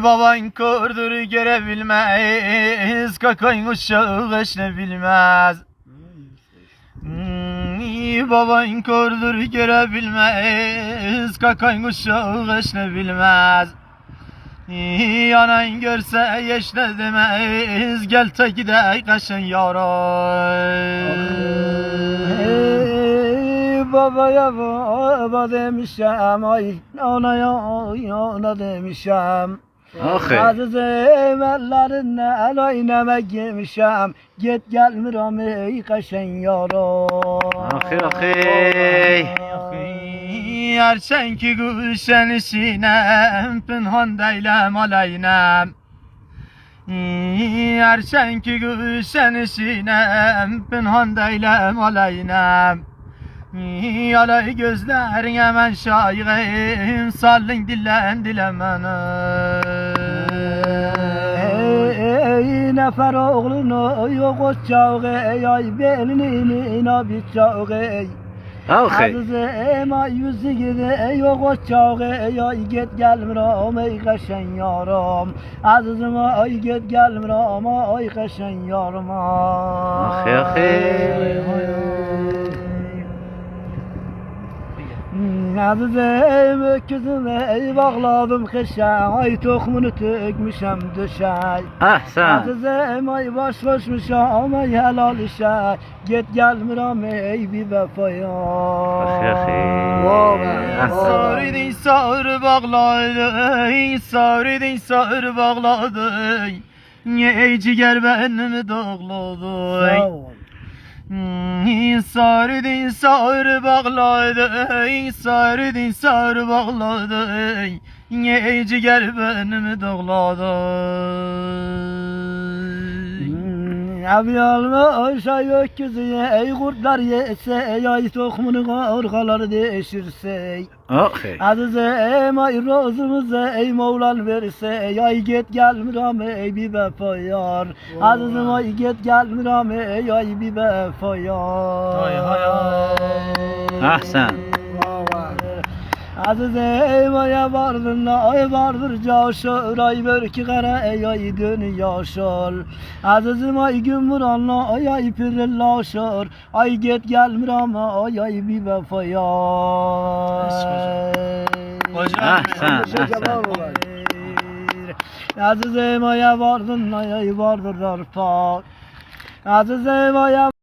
Baban kordur görebilmez, kakayın uşağı eşne bilmez. Baban kordur görebilmez, kakayın uşağı eşne bilmez. Anan görse yeşne demez, gel te gidey kaşın yaray. Babaya baba demişem, ay anaya ana demişem. Azizim ellerinle el oynamak yemişem, git gelmiram ey kaşın yaray. Erçen ki gülşen işinem, pinhan deylem aleynem. Erçen ki gülşen işinem, pinhan deylem aleynem. Alay gözlerin hemen şahirim, sallın dillen dilemeni. Ey nefer oğlunu yok uçağı, ay belini nabitağı. Azizim ay yüzü gidi yok uçağı, ay git gelmiram ey kaşın yaram. Azizim ay git gelmiram ay kaşın yaram. Azizim öküzüme bağladım kışa, ay tohumunu tökmüşem düşey. Azizim ay baş koşmuşam ay helal işe, git gelmiram ey bir vefaya. Sarıdın sarı bağladı, sarıdın sarı bağladı, ey ciger benimi dağladı. Sarıdın sarı bağladı, sarıdın sarı bağladı, ey ciger benimi dağladı. Abi almış ay öküzü, ey kurtlar yese, ay tohumunu orgaları deşirse. Azizim ay rozumuza ey Mevlan verse, ay git gelmiram ey bir vefayar. Azizim ay git gelmiram ey ay bir vefayar. Ahsen. Azizim aya vardır ay vardır caşır, ay belki kara ay dönü yaşar. Azizim ay gün vuranla ay pirillaşır, ay git gelmiram ay bir vefayar. Azizim aya vardır ay vardır arpa. Azizim aya